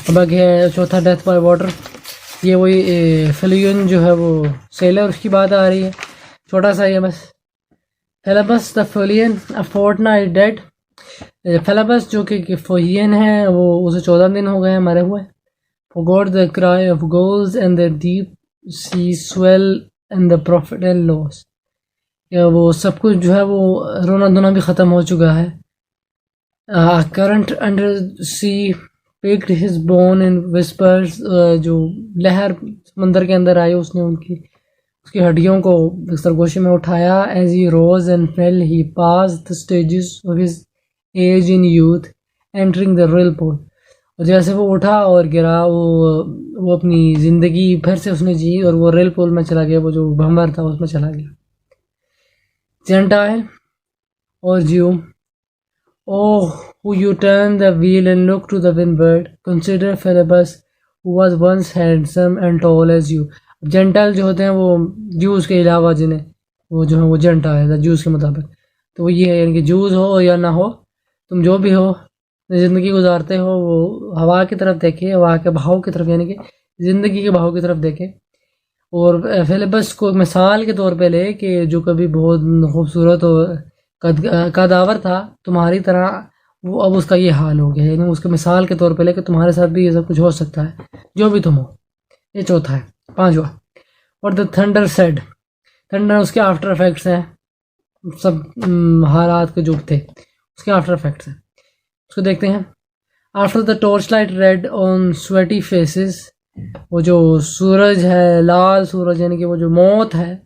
अब आगे है चौथा डेथ बाय वाटर। ये वही फिलियन जो है वो सेलर, उसकी बात आ रही है, छोटा सा ये बस। फेलबस द फिलियन अ फोर्टनाइट डेड। फेलबस जो कि फोहियन है वो उसे 14 दिन हो गए हैं मरे हुए। Forgot the cry of gulls and the deep sea swell and the prophet and loss। वो सब कुछ जो है वो रोना धोना भी ख़त्म हो चुका है। current under sea picked his bone in whispers। जो लहर समंदर के अंदर आई उसने उसकी हड्डियों को सरगोशी में उठाया। as he rose and fell he passed the stages of his age in youth entering the real pole। और जैसे वो उठा और गिरा वो अपनी ज़िंदगी फिर से उसने जी और वो रेल पोल में चला गया, वो जो भंवर था उसमें चला गया। जेंटाइल और Jew. Oh who you turn the wheel and look to the windward consider Phlebas who was once handsome and tall as you. Gentile जो होते हैं वो ज्यूज के अलावा जिन्हें वो जो है वो जेंटाइल है ज्यूज के मुताबिक। तो वो ये है यानी कि ज्यूज हो या ना हो, तुम जो भी हो ज़िंदगी गुजारते हो वो हवा की तरफ देखे, हवा के बहाव की तरफ यानी कि ज़िंदगी के बहाव की तरफ देखे। और फेलिबस को मिसाल के तौर पे ले कि जो कभी बहुत खूबसूरत और कदावर था तुम्हारी तरह, वो अब उसका ये हाल हो गया। यानी उसके मिसाल के तौर पे ले कि तुम्हारे साथ भी ये सब कुछ हो सकता है जो भी तुम हो। ये चौथा है। पांचवा, और द थंडर सेड। थंडर उसके आफ्टर इफेक्ट्स हैं, सब हालात के जो थे उसके आफ्टर इफेक्ट्स हैं, उसको देखते हैं। After the torch light red on sweaty faces. वो जो सूरज है लाल सूरज यानी कि वो जो मौत है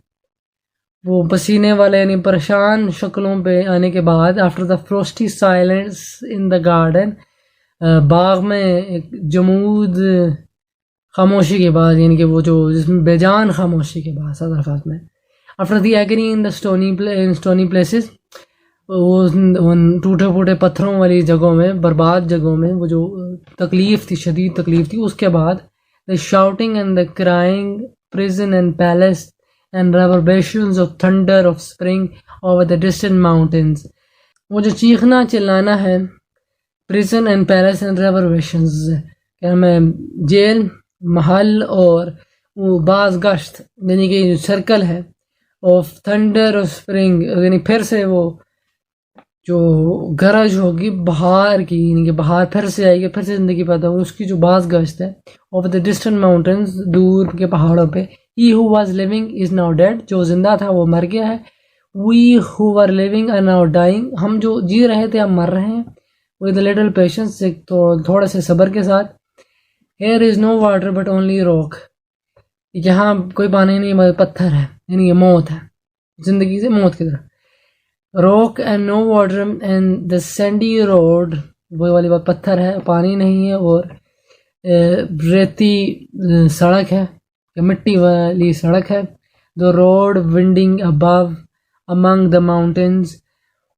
वो पसीने वाले यानी परेशान शक्लों पे आने के बाद। After the frosty silence in the garden. बाग में एक जमूद खामोशी के बाद यानी कि वो जो जिसमें बेजान खामोशी के बाद सादा अल्फाज में। After the agony in the stony places. वो टूटे फूटे पत्थरों वाली जगहों में, बर्बाद जगहों में वो जो तकलीफ़ थी, शदीद तकलीफ़ थी। उसके बाद the shouting and the crying prison and palace and reverberations of thunder of spring over the distant mountains. वो जो चीखना चिल्लाना है prison and palace and reverberations क्या में जेल महल और वो बाज गश्त यानी कि सर्कल है ऑफ थंडर ऑफ स्प्रिंग यानी फिर से वो जो गरज होगी बहार की यानी कि बहार फिर से आएगी, फिर से ज़िंदगी पैदा होगी, उसकी जो बाज गश्त है। ऑफ द डिस्टेंट माउंटेन्स दूर के पहाड़ों पे। He who was living is now dead. जो जिंदा था वो मर गया है। We who were living are now dying. हम जो जी रहे थे हम मर रहे हैं। विद लिटिल पेशेंस, तो थोड़े से सब्र के साथ। Here is no water but only rock. यहाँ कोई पानी नहीं मगर पत्थर है यानी कि मौत है, ज़िंदगी से मौत की तरह। Rock and no water and the sandy road. वो वाली बात, पत्थर है पानी नहीं है और रेती सड़क है, मिट्टी वाली सड़क है। The road winding above among the mountains.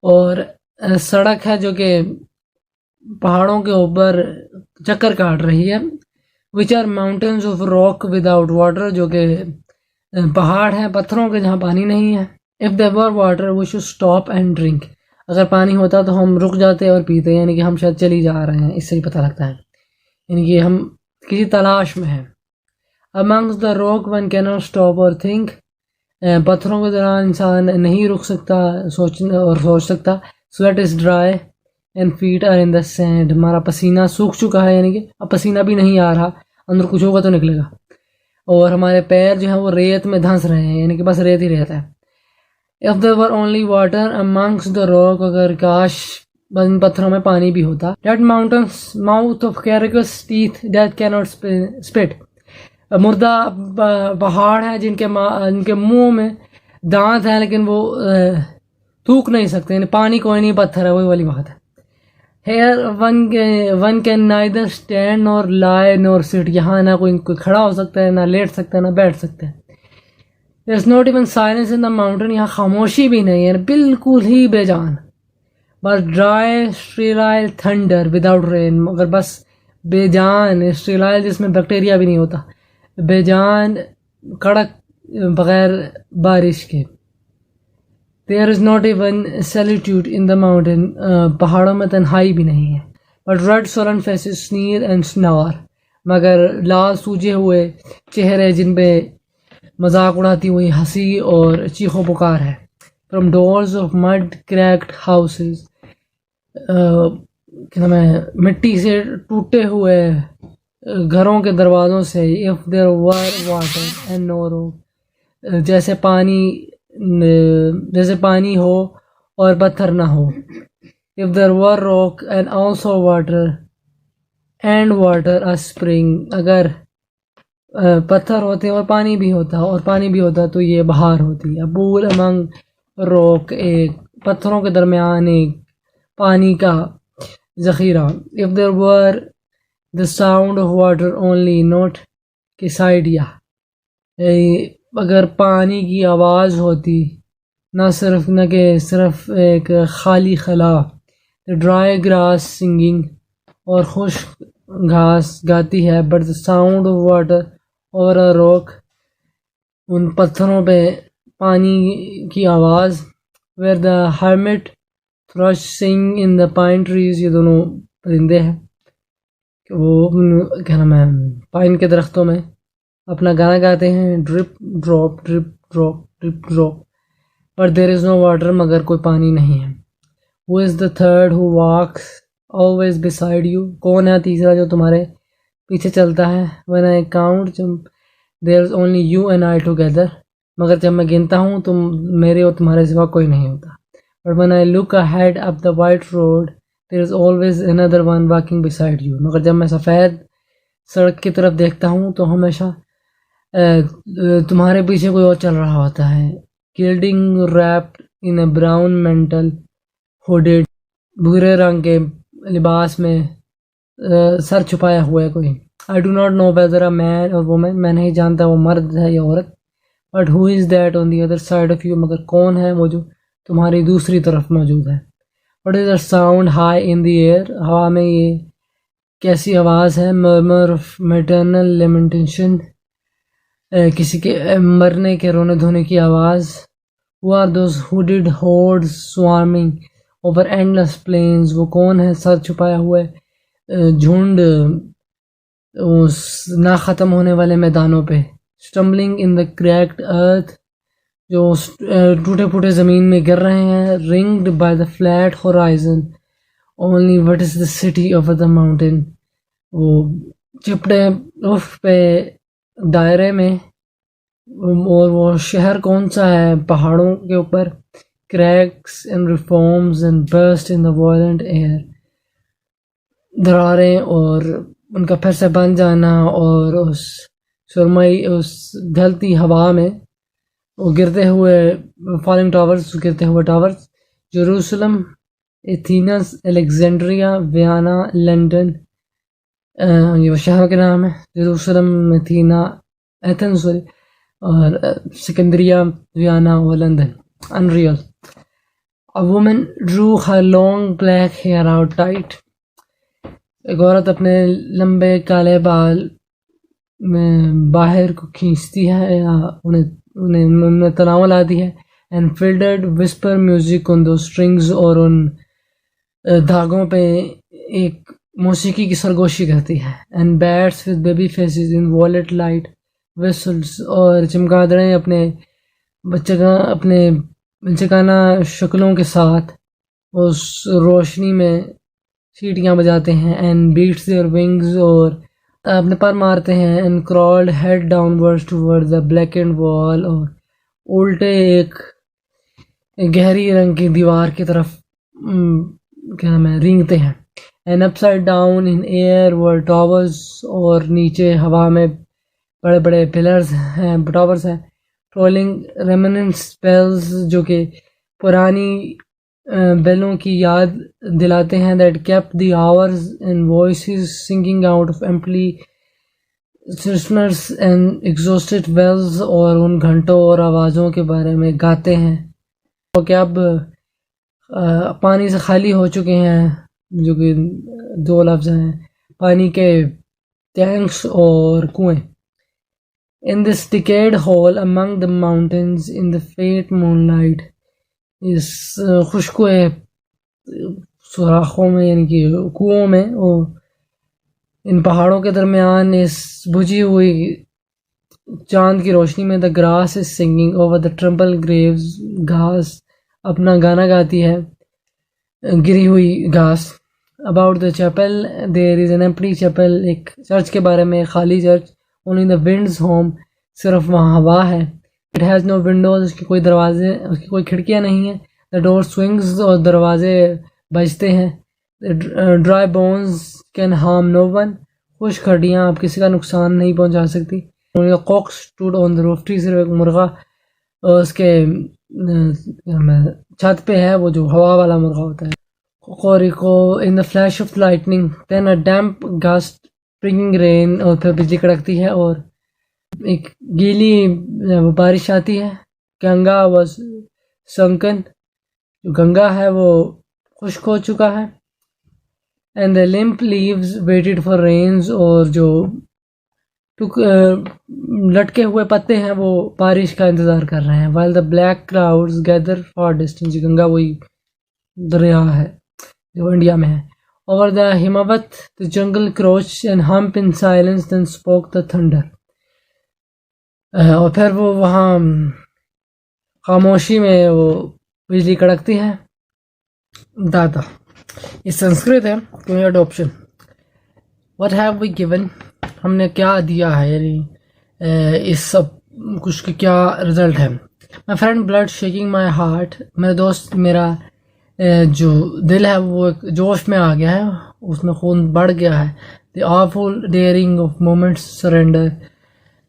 और सड़क है जो कि पहाड़ों के ऊपर चक्कर काट रही है। Which are mountains of rock without water. जो कि पहाड़ हैं पत्थरों के जहाँ पानी नहीं है। If there were water we should stop and drink. अगर पानी होता तो हम रुक जाते और पीते, यानी कि हम शायद चली जा रहे हैं, इससे ही पता लगता है यानी कि हम किसी तलाश में हैं। Amongst the rock one can not stop और थिंक। पत्थरों के दौरान इंसान नहीं रुक सकता सोच सकता। Sweat is dry and feet are in the sand. हमारा पसीना सूख चुका है यानी कि अब पसीना भी नहीं आ रहा, अंदर कुछ होगा तो निकलेगा। और हमारे पैर जो हैं वो रेत में धंस रहे हैं यानी कि बस रेत ही रेत है। If there were only water amongst the rock. अगर काश इन पत्थरों में पानी भी होता। Dead mountains mouth of carious teeth that can not spit. मुर्दा पहाड़ हैं जिनके मुंह में दांत हैं लेकिन वो थूक नहीं सकते, यानी पानी कोई नहीं पत्थर है, वही वाली बात है। Here one can neither stand nor lie nor sit. यहाँ ना कोई खड़ा हो सकता है, ना लेट सकता है, ना बैठ सकता है। There is not even silence in the mountain. यहाँ खामोशी भी नहीं है, बिल्कुल ही बेजान। बस dry sterile thunder without rain. मगर बस बेजान स्ट्रीलाइल जिसमें बैक्टीरिया भी नहीं होता, बेजान कड़क बगैर बारिश के। There is not even solitude in the mountain. पहाड़ों में तन्हाई भी नहीं है। But red sullen faces sneer and snarl. मगर लाल सूजे हुए चेहरे जिन पे मजाक उड़ाती हुई हंसी और चीखों पुकार है। From doors of mud cracked houses, क्या नाम है, मिट्टी से टूटे हुए घरों के दरवाज़ों से, if there were water and no road, जैसे पानी हो और पत्थर ना हो। If there were rock and also water and water a spring, अगर पत्थर होते और पानी भी होता, और पानी भी होता तो ये बहार होती। अ पूल अमंग रॉक, एक पत्थरों के दरमियान एक पानी का ज़ख़ीरा। If there were the sound of water only, not किसाइडिया, अगर पानी की आवाज़ होती, न कि सिर्फ एक खाली खला। ड्राई ग्रास सिंगिंग, और खुश्क घास गाती है। But the sound of water over a rock, उन पत्थरों पे पानी की आवाज़। Where the hermit thrush sing in the pine trees, ये दोनों परिंदे हैं कि वो क्या नाम है, पाइन के दरख्तों में अपना गाना गाते हैं। Drip drop drip drop drip drop, but there is no water, मगर कोई पानी नहीं है। Who is the third who walks always beside you, कौन है तीसरा जो तुम्हारे पीछे चलता है। व्हेन आई काउंट, जब there is only you and I together, मगर जब मैं गिनता हूँ तो मेरे और तुम्हारे सिवा कोई नहीं होता। But when I look ahead up the white road, there is always another one walking beside you, मगर जब मैं सफ़ेद सड़क की तरफ देखता हूँ तो हमेशा तुम्हारे पीछे कोई और चल रहा होता है। Gliding wrapped in a brown mantle hooded, भूरे रंग के लिबास में सर छुपाया हुआ है कोई। I do not know whether a man और वुमन, मैं नहीं जानता वो मर्द है या औरत। But who is that on the other side of you, मगर कौन है वो जो तुम्हारी दूसरी तरफ मौजूद है। What is the sound high in the air, हवा में ये कैसी आवाज़ है। मर्मर ऑफ मैटरनल लेमेंटेशन, किसी के मरने के रोने धोने की आवाज़। Who are those hooded hordes swarming over endless plains, वो कौन है सर छुपाया हुआ झुंड उस ना ख़त्म होने वाले मैदानों पे। Stumbling in the cracked earth, जो टूटे फूटे ज़मीन में गिर रहे हैं। Ringed by the flat horizon, only what is the city over the mountain, वो चिपड़े उफ पे दायरे में, और वो शहर कौन सा है पहाड़ों के ऊपर। Cracks and reforms and burst in the violent air, दरारें और उनका फिर से बन जाना, और उस सुरमई उस ढलती हवा में वो गिरते हुए फॉलिंग टावर्स, गिरते हुए towers. Jerusalem, Athens, Alexandria, Vienna, London, ये वो शहरों के नाम है। जेरूसलम, एथेंस सॉरी, और सिकंदरिया, वियना और London. Unreal. A woman drew her long black hair out tight, एक औरत अपने लंबे काले बाल में बाहर को खींचती है या उन्हें उन्हें उनमें तनाव लाती है। And filtered whisper music on दो स्ट्रिंग्स, और उन धागों पे एक मौसीकी की सरगोशी करती है। And bats with baby faces in wallet light whistles, और चमगादड़ें अपने बच्चकाना शक्लों के साथ उस रोशनी में सीटियाँ बजाते हैं। एंड बीट्स देयर विंग्स, और अपने पर मारते हैं। And crawled head downwards toward the blackened wall, और उल्टे एक गहरी रंग की दीवार की तरफ क्या नाम है रेंगते हैं। And upside down in air were towers, और नीचे हवा में बड़े बड़े पिलर्स हैं, टावर्स हैं। ट्रोलिंग रेमिनेंट स्पेल्स, जो कि पुरानी बेलों की याद दिलाते हैं। That kept the hours and voices singing out of empty listeners and exhausted wells, और उन घंटों और आवाज़ों के बारे में गाते हैं तो कि अब पानी से खाली हो चुके हैं, जो कि दो लफ्ज़ हैं, पानी के टैंक्स और कुएं। In this decayed hole among the mountains in the faint moonlight, इस खुशकुए सुराखों में यानी कि कुओं में, वो इन पहाड़ों के दरमियान इस बुझी हुई चांद की रोशनी में the grass is singing over the trampled graves, घास अपना गाना गाती है, गिरी हुई घास। About the chapel there is an empty chapel, एक चर्च के बारे में, खाली चर्च। ओनली द विंड्स होम, सिर्फ वहाँ हवा है। इट हैज़ नो विंडोज, उसकी कोई दरवाजे, उसकी कोई खिड़कियाँ नहीं हैं। द डोर स्विंग्स, और दरवाजे बजते हैं। Dry bones can harm no one, खुश्क हड्डियाँ आप किसी का नुकसान नहीं पहुंचा सकती। Cock stood on the roof tree, सिर्फ एक मुर्गा उसके छत पे है, वो जो हवा वाला मुर्गा होता है। Cocorico in the flash of lightning, then a damp gust bringing rain, और फिर बिजली कड़कती है और एक गीली बारिश आती है। गंगा वॉज संकन, जो गंगा है वो खुश्क हो चुका है। And the limp leaves waited for rains, और जो लटके हुए पत्ते हैं वो बारिश का इंतज़ार कर रहे हैं। While the black clouds gather far distance, Ganga वही दरिया है जो इंडिया में है। Over the Himavant the jungle crouch and hump in silence, then spoke the thunder. और फिर वो वहाँ खामोशी में वो बिजली कड़कती है। दादा, ये संस्कृत है, क्यों adoption. What have we given, हमने क्या दिया है, यानी इस सब कुछ की क्या रिजल्ट है। My friend blood shaking my heart, मेरा दोस्त, मेरा जो दिल है वो एक जोश में आ गया है, उसमें खून बढ़ गया है। The awful daring of moments surrender,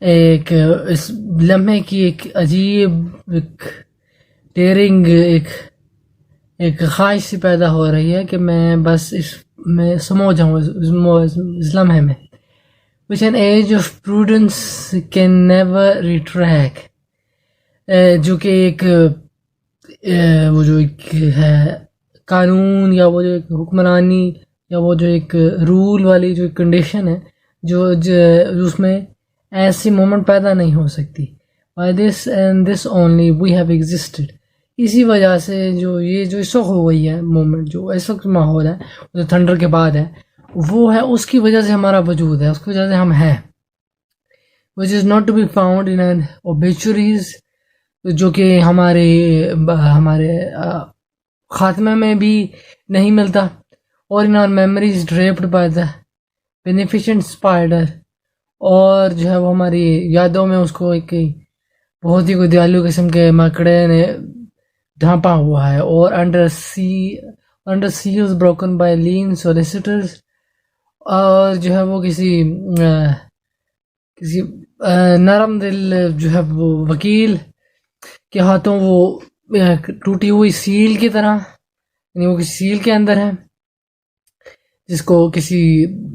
एक इस लम्हे की एक अजीब एक डेयरिंग, एक ख्वाहिश सी पैदा हो रही है कि मैं बस इस में समो जाऊँ इस लम्हे में। Which an age of prudence can never retract, जो कि एक वो जो एक है कानून, या वो जो एक हुक्मरानी, या वो जो एक रूल वाली जो कंडीशन है, जो उसमें ऐसी मोमेंट पैदा नहीं हो सकती। By this and this only we have existed, इसी वजह से जो ये जो इस वक्त हो गई है मोमेंट, जो इस वक्त माहौल है जो थंडर के बाद है, वो है उसकी वजह से हमारा वजूद है, उसकी वजह से हम हैं। Which is not to be found in an obituaries, जो कि हमारे खात्मे में भी नहीं मिलता। और in our memories draped by the beneficent spider, और जो है वो हमारी यादों में उसको एक बहुत ही कोई दयालु किस्म के मकड़े ने ढांपा हुआ है। और under seals broken by lean solicitors, और जो है वो किसी नरम दिल जो है वो वकील के हाथों वो टूटी हुई सील की तरह, यानी वो किसी सील के अंदर है जिसको किसी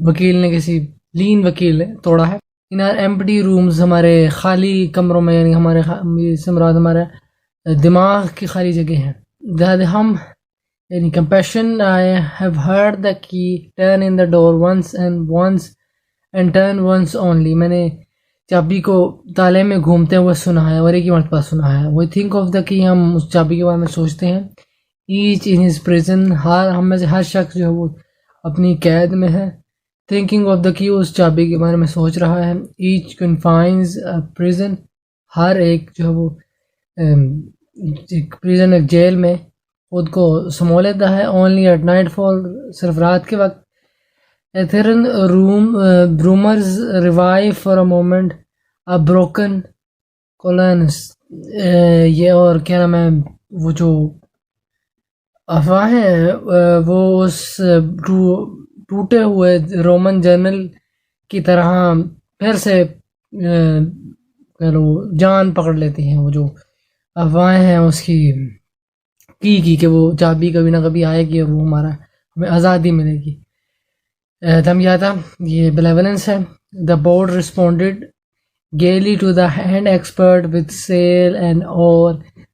वकील ने, किसी लीन वकील ने तोड़ा है। इन आर एम्प्टी रूम्स, हमारे खाली कमरों में, यानी हमारे समराद हमारे दिमाग की खाली जगह है। दैट हम, यानी compassion, I have heard the key turn in the door once and turn once only, मैंने चाबी को ताले में घूमते हुए सुना है और एक ही मरतबा सुना है। We think of the key, हम उस चाबी के बारे में सोचते हैं। ईच इन हिज प्रिजन, हम में से हर शख्स जो है वो अपनी कैद में है। थिंकिंग ऑफ द की, उस चाबी के बारे में सोच रहा है। ईच कन्फाइंस अ प्रिजन, हर एक जो है वो एक प्रिजन, एक जेल में खुद को समो लेता है। ओनली एट नाइट फॉल, सिर्फ रात के वक्त। Aethereal rumours revive for a moment, a broken Coriolanus, ये और क्या नाम है, वो जो अफवाहें वो उस टूटे हुए रोमन जनरल की तरह फिर से कह लो जान पकड़ लेती हैं। वो जो अफवाहें हैं उसकी की कि वो चाबी कभी ना कभी आएगी और वो हमें आज़ादी मिलेगी। तब यह था, ये बेनेवलेंस है। The board responded gaily to the hand expert with sail and oar,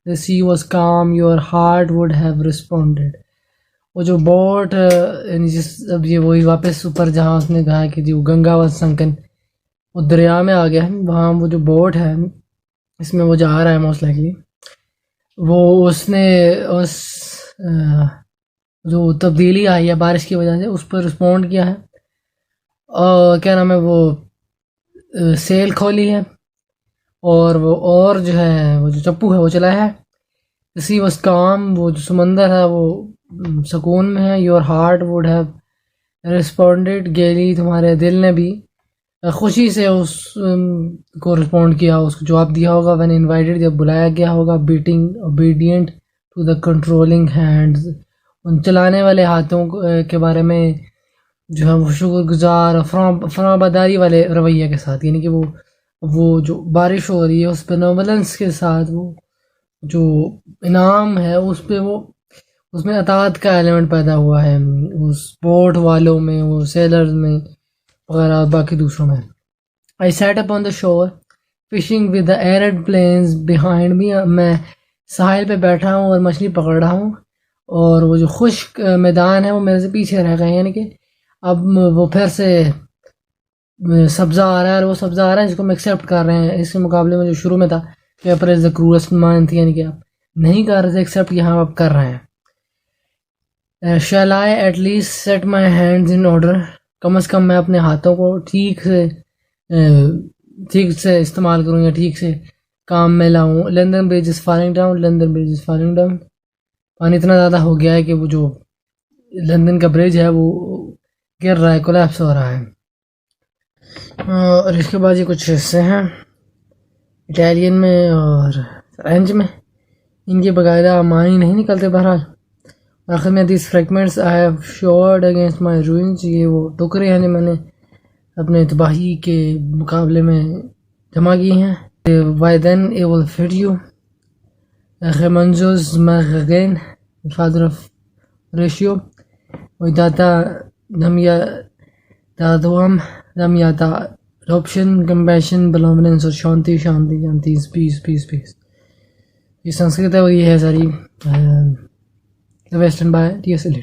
the sea was calm, your heart would have responded। वो जो बोट, यानी जिस अब ये वही वापस ऊपर जहाँ उसने कहा कि जो गंगा व संकन वो दरिया में आ गया है, वहाँ वो जो बोट है इसमें वो जा रहा है मोस्ट लाइकली, वो उसने उस जो तब्दीली आई है बारिश की वजह से उस पर रिस्पॉन्ड किया है। क्या नाम है वो सेल खोली है, और वो और जो है वो जो चप्पू है वो चलाया है। सी वॉज काम, वो जो समंदर है वो सुकून में है। Your heart would have responded गेली, तुम्हारे दिल ने भी खुशी से उस को रिस्पॉन्ड किया, उसको जवाब दिया होगा। व्हेन इनवाइटेड, जब बुलाया गया होगा। Beating obedient to the controlling hands, उन चलाने वाले हाथों के बारे में जो है वो शुक्रगुजार फरमाबरदारी वाले रवैये के साथ, यानी कि वो जो बारिश हो रही है उस पर नोबलेंस के साथ, वो जो इनाम है उस पे वो उसमें अतात का एलिमेंट पैदा हुआ है उस बोट वालों में, वो सेलर्स में वगैरह, बाकी दूसरों में। I sat up on the shore fishing with the arid plains behind me, मैं साहिल पे बैठा हूँ और मछली पकड़ रहा हूँ, और वो जो खुश्क मैदान है वो मेरे से पीछे रह गए हैं, यानी कि अब वो फिर से सब्ज़ा आ रहा है, और वो सब्ज़ा आ रहा है जिसको हम एक्सेप्ट कर रहे हैं। इसके मुकाबले में जो शुरू में था कि अप्रैल इज़ द क्रूएस्ट मंथ, यानी कि आप नहीं कर रहे थे एक्सेप्ट, यहाँ आप कर रहे हैं। Shall I at least set my hands in order, कम से कम मैं अपने हाथों को ठीक से इस्तेमाल करूँ या ठीक से काम में लाऊं। London bridge is falling down, London bridge is falling down, पानी इतना ज़्यादा हो गया है कि वो जो लंदन का ब्रिज है वो गिर रहा है, कोलैप्स हो रहा है। और इसके बाद ये कुछ हिस्से हैं इटालियन में और फ्रेंच में, इनके बाकायदा मानी नहीं निकलते। बहरहाल आखिर में this fragments I have assured against my ruins, ये वो टुकड़े हैं जो मैंने अपने तबाही के मुकाबले में जमा किए हैं। Why then it will fit you, Remanzo's Magain, father of Ratio, Oidata Damya Dadwam, Damyata, adoption, compassion, benevolence, और शांति शांति शांति, peace peace peace। ये संस्कृत है और ये है सारी western by T S L.